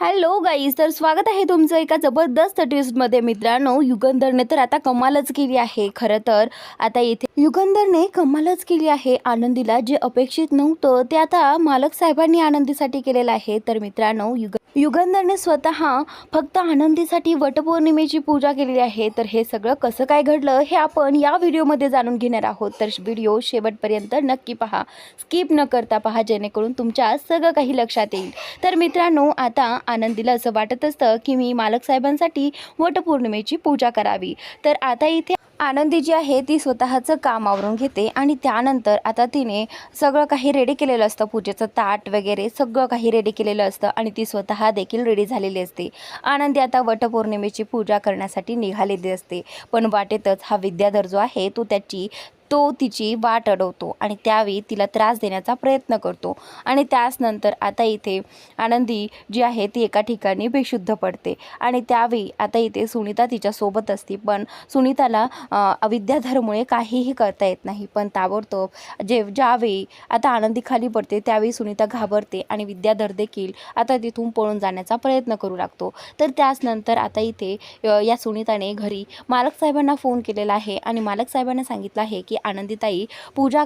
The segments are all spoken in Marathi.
हॅलो गाईज, तर स्वागत आहे तुमचं एका जबरदस्त ट्विस्टमध्ये. मित्रांनो, युगंधरने तर आता कमालच केली आहे. खरं तर आता इथे युगंधरने कमालच केली आहे. आनंदीला जे अपेक्षित नव्हतं ते आता मालक साहेबांनी आनंदीसाठी केलेलं आहे. तर मित्रांनो, युगंधरने स्वतः फक्त आनंदीसाठी वटपौर्णिमेची पूजा केलेली आहे. तर हे सगळं कसं काय घडलं हे आपण या व्हिडिओमध्ये जाणून घेणार आहोत. तर व्हिडिओ शेवटपर्यंत नक्की पहा, स्किप न करता पहा, जेणेकरून तुमच्या सगळं काही लक्षात येईल. तर मित्रांनो, आता आनंदीला असं वाटत असतं की मी मालक साहेबांसाठी वटपौर्णिमेची पूजा करावी. तर आता इथे आनंदी जी आहे ती स्वतःचं काम आवरून घेते आणि त्यानंतर आता तिने सगळं काही रेडी केलेलं असतं. पूजेचं ताट वगैरे सगळं काही रेडी केलेलं असतं आणि ती स्वतः देखील रेडी झालेली असते. आनंदी आता वटपौर्णिमेची पूजा करण्यासाठी निघालेली असते. पण वाटेतच हा विद्याधर जो आहे तो तिची वाट अडवतो आणि त्यावेळी तिला त्रास देण्याचा प्रयत्न करतो. आणि त्यानंतर आता इथे आनंदी जी आहे ती एका ठिकाणी बेशुद्ध पडते आणि त्यावेळी आता इथे सुनीता तिच्यासोबत असते. पण सुनीताला विद्याधरमुळे काहीही करता येत नाही. पण ताबडतोब ज्यावेळी आता आनंदी खाली पडते त्यावेळी सुनीता घाबरते आणि विद्याधर देखील आता तिथून पळून जाण्याचा प्रयत्न करू लागतो. तर त्यानंतर आता इथे या सुनीताने घरी मालक साहेबांना फोन केलेला आहे आणि मालक साहेबांना सांगितलं आहे की आनंदीताई पूजा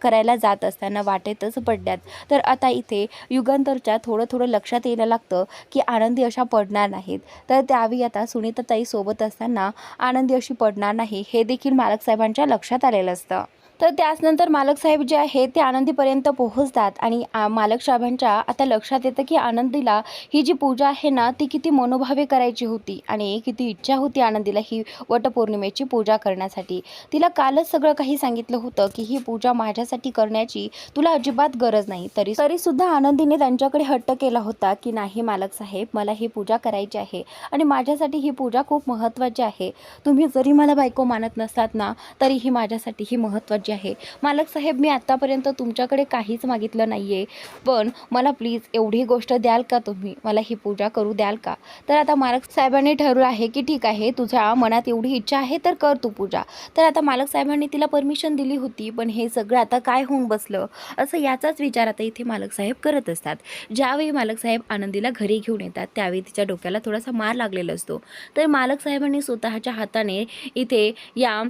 करायला जात असताना वाटेतच पडल्यात. तर आता इथे युगंधरच्या थोडं लक्षात यायला लागतं की आनंदी अशा पडणार नाहीत. तर त्यावेळी आता सुनीताताई सोबत असताना आनंदी अशी पडणार नाही हे देखील मालक साहेबांच्या लक्षात आलेलं असतं. तर त्यानंतर मालक साहेब जे आहे ते आनंदीपर्यंत पोहोचतात आणि मालक साहेबांच्या आता लक्षात येतं की आनंदीला ही जी पूजा आहे ना ती किती मनोभावे करायची होती आणि किती इच्छा होती आनंदीला ही वटपौर्णिमेची पूजा करण्यासाठी. तिला कालच सगळं काही सांगितलं होतं की ही पूजा माझ्यासाठी करण्याची तुला अजिबात गरज नाही. तरीसुद्धा आनंदीने त्यांच्याकडे हट्ट केला होता की नाही मालक साहेब, मला ही पूजा करायची आहे आणि माझ्यासाठी ही पूजा खूप महत्त्वाची आहे. तुम्ही जरी मला बायको मानत नसलात ना तरीही माझ्यासाठी ही महत्त्वाची आहे. मालक साहेब, मी आतापर्यंत तुमच्याकडे काहीच मागितलं नाहीये, पण मला प्लीज एवढी गोष्ट द्याल का, तुम्ही मला ही पूजा करू द्याल का? तर आता मालक साहेबांनी ठरवलं आहे की ठीक आहे, तुझ्या मनात एवढी इच्छा आहे तर कर तू पूजा. तर आता मालक साहेबांनी तिला परमिशन दिली होती, पण हे सगळं आता काय होऊन बसलं असं याचाच विचार आता इथे मालक साहेब करत असतात. ज्यावेळी मालक साहेब आनंदीला घरी घेऊन येतात त्यावेळी तिच्या डोक्याला थोडासा मार लागलेला असतो. तर मालक साहेबांनी स्वतःच्या हाताने इथे या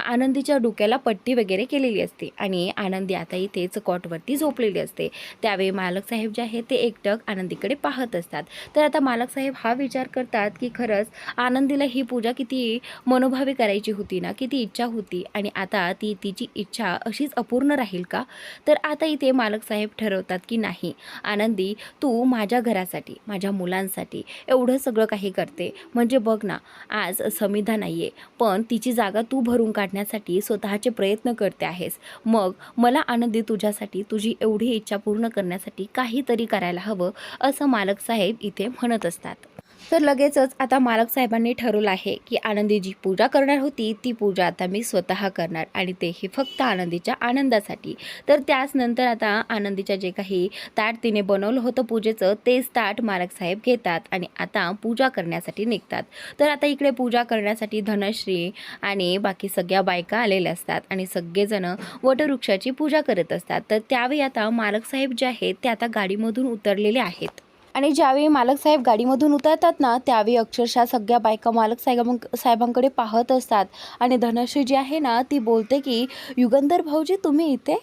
आनंदीच्या डोक्याला पट्टी वगैरे केलेली असते आणि आनंदी आता इथेच कॉटवरती झोपलेली असते. त्यावेळी मालक साहेब जे आहे ते एकटक आनंदीकडे पाहत असतात. तर आता मालक साहेब हा विचार करतात की खरंच आनंदीला ही पूजा किती मनोभावे करायची होती ना, किती इच्छा होती आणि आता तिची इच्छा अशीच अपूर्ण राहील का? तर आता इथे मालक साहेब ठरवतात की नाही आनंदी, तू माझ्या घरासाठी, माझ्या मुलांसाठी एवढं सगळं काही करते म्हणजे बघ ना, आज समिधा नाही आहे पण तिची जागा तू भरून काढण्यासाठी स्वतःचे प्रयत्न करते आहेस. मग मला आनंदी तुझ्यासाठी, तुझी एवढी इच्छा पूर्ण करण्यासाठी काहीतरी करायला हवं असं मालक साहेब इथे म्हणत असतात. तर लगेचच आता मालक साहेबांनी ठरवलं आहे की आनंदी जी पूजा करणार होती ती पूजा आता मी स्वतः करणार आणि तेही फक्त आनंदीच्या आनंदासाठी. तर त्यानंतर आता आनंदीच्या जे काही ताट तिने बनवलं होतं पूजेचं तेच ताट मालक साहेब घेतात आणि आता पूजा करण्यासाठी निघतात. तर आता इकडे पूजा करण्यासाठी धनश्री आणि बाकी सगळ्या बायका आलेल्या असतात आणि सगळेजण वटवृक्षाची पूजा करत असतात. तर त्यावेळी आता मालक साहेब जे आहेत ते आता गाडीमधून उतरलेले आहेत आणि ज्यावेळी मालक साहेब गाडीमधून उतरतात ना त्यावेळी अक्षरशः सगळ्या बायका मालक साहेबांकडे पाहत असतात आणि धनश्री जी आहे ना ती बोलते की युगंधर भाऊजी तुम्ही इथे,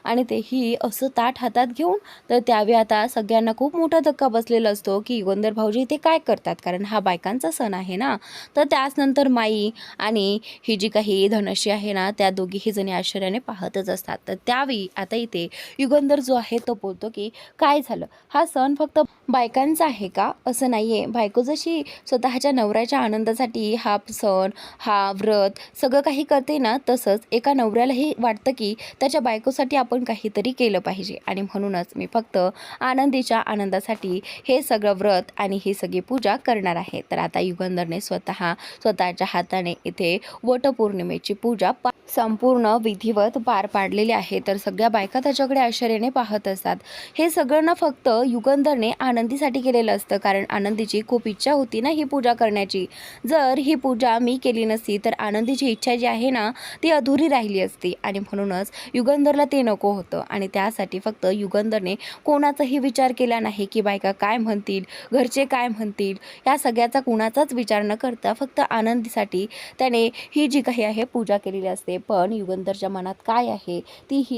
आणि तेही असं ताट हातात घेऊन. तर त्यावेळी आता सगळ्यांना खूप मोठा धक्का बसलेला असतो की युगंधर भाऊजी इथे काय करतात, कारण हा बायकांचा सण आहे ना. तर त्यानंतर माई आणि ही जी काही धनश्री आहे ना त्या दोघीही जणी आश्चर्याने पाहतच असतात. तर त्यावेळी आता इथे युगंधर जो आहे तो बोलतो की काय झालं, हा सण फक्त बायकांचा आहे का? असं नाही आहे. बायको जशी स्वतःच्या नवऱ्याच्या आनंदासाठी हा सण, हा व्रत सगळं काही करते ना, तसंच एका नवऱ्यालाही वाटतं की त्याच्या बायकोसाठी आपण काहीतरी केलं पाहिजे आणि म्हणूनच मी फक्त आनंदीच्या आनंदासाठी हे सगळं व्रत आणि ही सगळी पूजा करणार आहे. तर आता युगंधरने स्वतःच्या हाताने इथे वटपौर्णिमेची पूजा संपूर्ण विधिवत पार पाडलेले आहे. तर सगळ्या बायका त्याच्याकडे आश्चर्याने पाहत असतात. हे सगळं ना फक्त युगंधरने आनंदीसाठी केलेलं असतं, कारण आनंदीची खूप इच्छा होती ना ही पूजा करण्याची. जर ही पूजा मी केली नसती तर आनंदीची इच्छा जी आहे ना ती अधुरी राहिली असती, आणि म्हणूनच युगंधरला ते नको होतं. आणि त्यासाठी फक्त युगंधरने कोणाचाही विचार केला नाही की बायका काय म्हणतील, घरचे काय म्हणतील, या सगळ्याचा कुणाचाच विचार न करता फक्त आनंदीसाठी त्याने ही जी काही आहे पूजा केलेली असते. पण युगंधरच्या मनात काय आहे,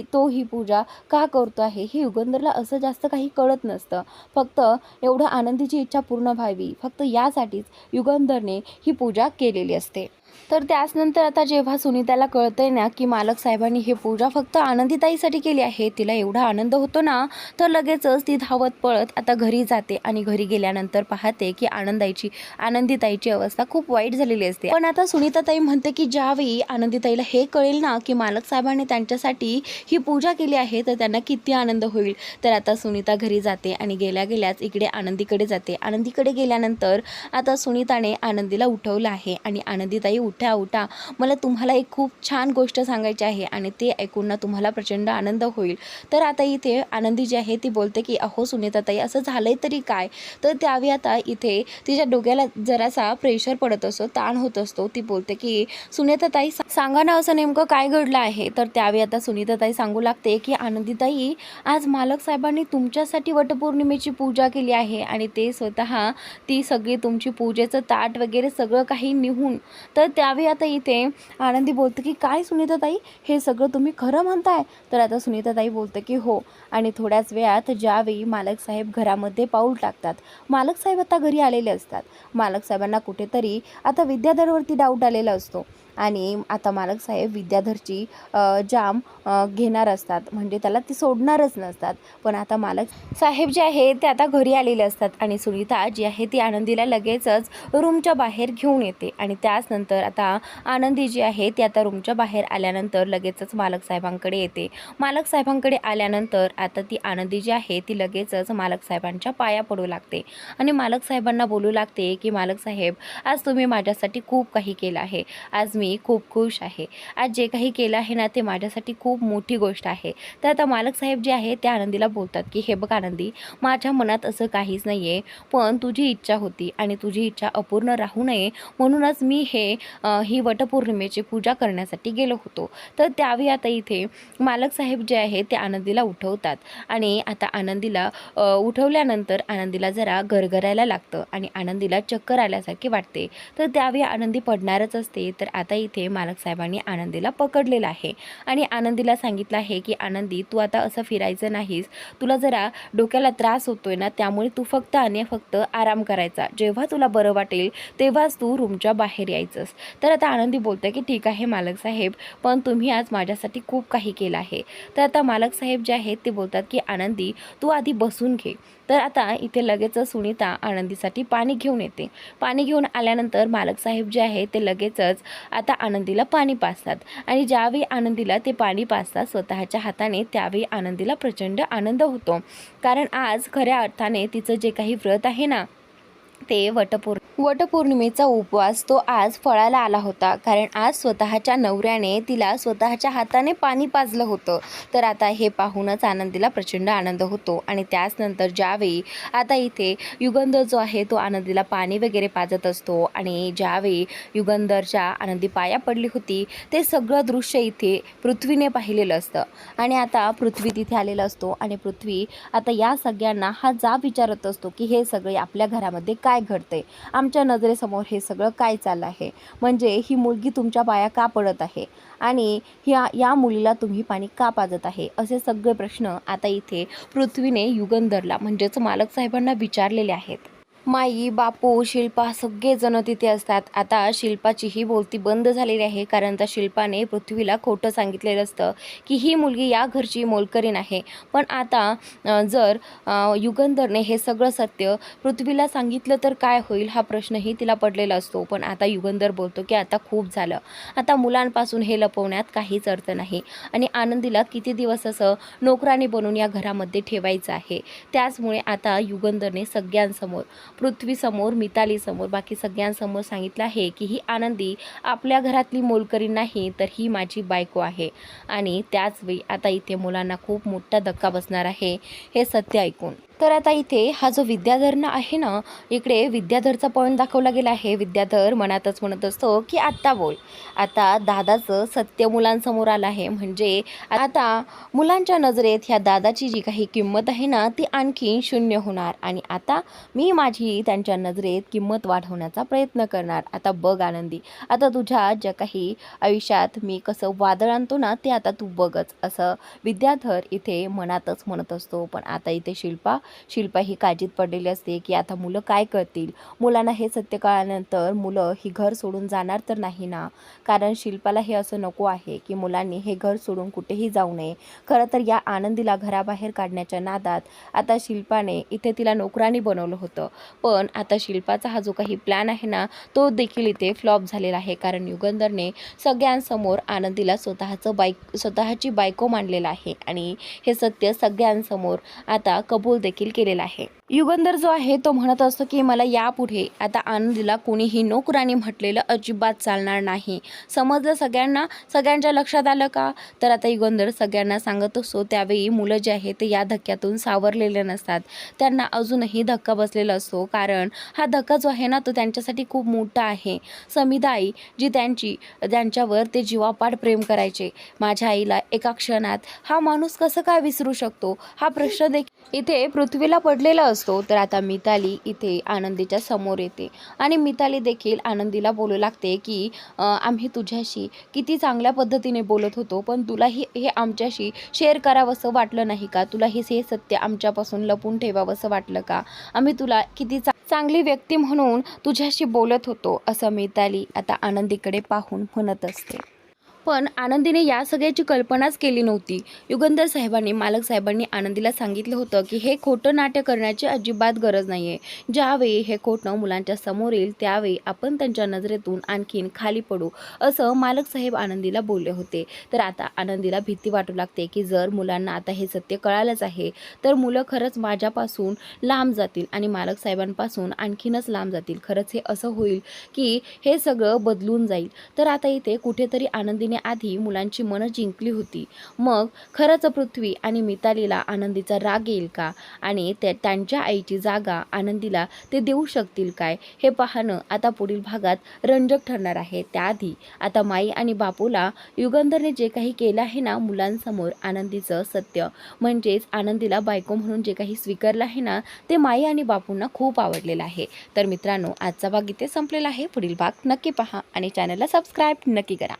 तो ही पूजा का करतो आहे हे युगंधरला असं जास्त काही कळत नसतं. फक्त एवढं आनंदीची इच्छा पूर्ण व्हावी, फक्त यासाठीच युगंधरने ही पूजा केलेली असते. तर त्याचनंतर आता जेव्हा सुनीताला कळतंय ना की मालक साहेबांनी ही पूजा फक्त आनंदीताईसाठी केली आहे, तिला एवढा आनंद होतो ना, तर लगेचच ती धावत पळत आता घरी जाते. आणि घरी गेल्यानंतर पाहते की आनंदीताईची अवस्था खूप वाईट झालेली असते. पण आता सुनीताताई म्हणते की ज्यावेळी आनंदीताईला हे कळेल ना की मालक साहेबांनी त्यांच्यासाठी ही पूजा केली आहे तर त्यांना किती आनंद होईल. तर आता सुनीता घरी जाते आणि गेल्याच इकडे आनंदीकडे जाते. आनंदीकडे गेल्यानंतर आता सुनीताने आनंदीला उठवलं आहे आणि आनंदीताई उठा, मला तुम्हाला एक खूप छान गोष्ट सांगायची आहे आणि ते ऐकून ना तुम्हाला प्रचंड आनंद होईल. तर आता इथे आनंदी जी आहे ती बोलते की अहो सुनीताताई, असं झालंय तरी काय. तर त्यावेळी आता इथे तिच्या डोक्याला जरासा प्रेशर पडत असतो, ताण होत असतो. ती बोलते की सुनीताताई सांगा ना असं नेमकं काय घडलं आहे. तर त्यावेळी आता सुनीताताई सांगू लागते की आनंदीताई, आज मालक साहेबांनी तुमच्यासाठी वटपौर्णिमेची पूजा केली आहे आणि ते स्वतः ती सगळी तुमची पूजेचं ताट वगैरे सगळं काही निघून. तर त्यावेळी आता इथे आनंदी बोलते की काय सुनीताताई, हे सगळं तुम्ही खरं म्हणताय. तर आता सुनीताताई बोलते की हो. आणि थोड्याच वेळात ज्यावेळी मालक साहेब घरामध्ये पाऊल टाकतात, मालक साहेब आता घरी आलेले असतात. मालक साहेबांना कुठेतरी आता विद्याधरवरती डाऊट आलेला असतो आणि आता मालक साहेब विद्याधरची जाम घेणार असतात, म्हणजे त्याला ती सोडणारच नसतात. पण आता मालक साहेब जे आहे ते आता घरी आलेले असतात आणि सुनीता जी आहे ती आनंदीला लगेचच रूमच्या बाहेर घेऊन येते. आणि त्याचनंतर आता आनंदी जी आहे ती आता रूमच्या बाहेर आल्यानंतर लगेचच मालक साहेबांकडे येते. मालक साहेबांकडे आल्यानंतर आता ती आनंदी जी आहे ती लगेचच मालक साहेबांच्या पाया पडू लागते आणि मालक साहेबांना बोलू लागते की मालक साहेब, आज तुम्ही माझ्यासाठी खूप काही केलं आहे. आज मी खूप खुश आहे. आज जे काही केलं आहे ना ते माझ्यासाठी खूप मोठी गोष्ट आहे. तर आता मालक साहेब जे आहे ते आनंदीला बोलतात की हे बघ आनंदी, माझ्या मनात असं काहीच नाही आहे, पण तुझी इच्छा होती आणि तुझी इच्छा अपूर्ण राहू नये म्हणूनच मी ही वटपौर्णिमेची पूजा करण्यासाठी गेलो होतो. तर त्यावेळी आता इथे मालक साहेब जे आहे ते आनंदीला उठवतात आणि आता आनंदीला उठवल्यानंतर आनंदीला जरा गरगरायला लागतं आणि आनंदीला चक्कर आल्यासारखे वाटते. तर त्यावेळी आनंदी पडणारच असते. तर आता इथे मालक साहेबांनी आनंदीला पकडलेलं आहे आणि आनंदीला सांगितलं आहे की आनंदी, तू आता असं फिरायचं नाहीस, तुला जरा डोक्याला त्रास होतोय ना, त्यामुळे तू फक्त आणि फक्त आराम करायचा. जेव्हा तुला बरं वाटेल तेव्हाच तू रूमच्या बाहेर यायचंस. तर आता आनंदी बोलते की ठीक आहे मालक साहेब, पण तुम्ही आज माझ्यासाठी खूप काही केलं आहे. तर आता मालक साहेब जे आहेत ते बोलतात की आनंदी, तू आधी बसून घे. तर आता इथे लगेचच सुनीता आनंदीसाठी पाणी घेऊन येते. पाणी घेऊन आल्यानंतर मालक साहेब जे आहे ते लगेचच आता आनंदीला पाणी पाजतात आणि ज्यावेळी आनंदीला ते पाणी पाजतात स्वतःच्या हाताने, त्यावेळी आनंदीला प्रचंड आनंद होतो. कारण आज खऱ्या अर्थाने तिचं जे काही व्रत आहे ना ते वटपौर्णिमेचा उपवास तो आज फळाला आला होता. कारण आज स्वतःच्या नवऱ्याने तिला स्वतःच्या हाताने पाणी पाजलं होतं. तर आता हे पाहूनच आनंदीला प्रचंड आनंद होतो. आणि त्याचनंतर ज्यावेळी आता इथे युगंधर जो आहे तो आनंदीला पाणी वगैरे पाजत असतो आणि ज्यावेळी युगंधरच्या आनंदी पाया पडली होती ते सगळं दृश्य इथे पृथ्वीने पाहिलेलं असतं. आणि आता पृथ्वी तिथे आलेला असतो आणि पृथ्वी आता या सगळ्यांना हा जाब विचारत असतो की हे सगळे आपल्या घरामध्ये काय घडते, आमच्या नजरेसमोर हे सगळं काय चाललं आहे, म्हणजे ही मुलगी तुमच्या पाया का पडत आहे आणि या मुलीला तुम्ही पाणी का पाजत आहे, असे सगळे प्रश्न आता इथे पृथ्वीने युगंधरला म्हणजेच मालक साहेबांना विचारलेले आहेत. माई, बापू, शिल्पा सगळेजण तिथे असतात. आता शिल्पाचीही बोलती बंद झालेली आहे, कारण त्या शिल्पाने पृथ्वीला खोटं सांगितलेलं असतं की ही मुलगी या घरची मोलकरीण आहे. पण आता जर युगंधरने हे सगळं सत्य पृथ्वीला सांगितलं तर काय होईल हा प्रश्नही तिला पडलेला असतो. पण आता युगंधर बोलतो की आता खूप झालं, आता मुलांपासून हे लपवण्यात काहीच अर्थ नाही आणि आनंदीला किती दिवस असं नोकरानी बनून या घरामध्ये ठेवायचं आहे. त्याचमुळे आता युगंधरने सगळ्यांसमोर पृथ्वीसमोर, मितालीसमोर, बाकी सगळ्यांसमोर सांगितलं आहे की ही आनंदी आपल्या घरातली मोलकरी नाही, तर ही माझी बायको आहे. आणि त्याच वेळी आता इथे मुलांना खूप मोठा धक्का बसणार आहे हे सत्य ऐकून. तर आता इथे हा जो विद्याधर आहे ना, इकडे विद्याधरचा पॉईंट दाखवला गेला आहे. विद्याधर मनातच म्हणत असतो की आत्ता बोल. आता दादाचं सत्य मुलांसमोर आलं आहे. म्हणजे आता मुलांच्या नजरेत ह्या दादाची जी काही किंमत आहे ना, ती आणखी शून्य होणार आणि आता मी माझी त्यांच्या नजरेत किंमत वाढवण्याचा प्रयत्न करणार. आता बघ आनंदी, आता तुझ्या ज्या काही आयुष्यात मी कसं वादळ आणतो ना, ते आता तू बघच, असं विद्याधर इथे मनातच म्हणत असतो. पण आता इथे शिल्पा ही काळजीत पडलेली असते की आता मुलं काय करतील. मुलांना हे सत्य कळाल्यानंतर मुलं ही घर सोडून जाणार तर नाही ना, कारण शिल्पाला हे असं नको आहे की मुलांनी हे घर सोडून कुठेही जाऊ नये. खरं तर या आनंदीला घराबाहेर काढण्याच्या नादात आता शिल्पाने इथे तिला नोकरानी बनवलं होतं. पण आता शिल्पाचा हा जो काही प्लॅन आहे ना, तो देखील इथे फ्लॉप झालेला आहे. कारण युगंधरने सगळ्यांसमोर आनंदीला स्वतःची बायको मानलेलं आहे आणि हे सत्य सगळ्यांसमोर आता कबूल देखील केलेला आहे. युगंधर जो आहे तो म्हणत असतो की मला यापुढे आता आनंदीला कोणीही नोकरानी म्हटलेलं अजिबात चालणार नाही. समजलं सगळ्यांना? सगळ्यांच्या लक्षात आलं का? तर आता युगंधर सगळ्यांना सांगत असतो. त्यावेळी मुलं जे आहे ते या धक्क्यातून सावरलेले नसतात. त्यांना अजूनही धक्का बसलेला असतो. कारण हा धक्का जो आहे ना, तो त्यांच्यासाठी खूप मोठा आहे. समीदाई जी ज्यांच्यावर ते जीवापाड प्रेम करायचे, माझ्या आईला एका क्षणात हा माणूस कसं काय विसरू शकतो, हा प्रश्न देखील इथे पृथ्वीला पडलेला असतो. तर आता मिताली इथे आनंदीच्या समोर येते आणि मिताली देखील आनंदीला बोलू लागते की आम्ही तुझ्याशी किती चांगल्या पद्धतीने बोलत होतो, पण तुलाही हे आमच्याशी शेअर करावंसं वाटलं नाही का? तुलाही हे सत्य आमच्यापासून लपून ठेवावंसं वाटलं का? आम्ही तुला किती चांगली व्यक्ती म्हणून तुझ्याशी बोलत होतो, असं मिताली आता आनंदीकडे पाहून म्हणत असते. पण आनंदीने या सगळ्याची कल्पनाच केली नव्हती. युगंधर साहेबांनी, मालक साहेबांनी आनंदीला सांगितलं होतं की हे खोटं नाट्य करण्याची अजिबात गरज नाही आहे. ज्यावेळी हे खोटं मुलांच्या समोर येईल त्यावेळी आपण त्यांच्या नजरेतून आणखीन खाली पडू, असं मालक साहेब आनंदीला बोलले होते. तर आता आनंदीला भीती वाटू लागते की जर मुलांना आता हे सत्य कळालंच आहे तर मुलं खरंच माझ्यापासून लांब जातील आणि मालक साहेबांपासून आणखीनच लांब जातील. खरंच हे असं होईल की हे सगळं बदलून जाईल. तर आता इथे कुठेतरी आनंदीने आधी मुलांची मनं जिंकली होती. मग खरंच पृथ्वी आणि मितालीला आनंदीचा राग येईल का? आणि त्यांच्या आईची जागा आनंदीला ते देऊ शकतील काय? हे पाहणं आता पुढील भागात रंजक ठरणार आहे. त्याआधी आता माई आणि बापूला युगंधरने जे काही केलं आहे ना, मुलांसमोर आनंदीचं सत्य, म्हणजेच आनंदीला बायको म्हणून जे काही स्वीकारलं आहे ना, ते माई आणि बापूंना खूप आवडलेलं आहे. तर मित्रांनो, आजचा भाग इथे संपलेला आहे. पुढील भाग नक्की पहा आणि चॅनलला सबस्क्राईब नक्की करा.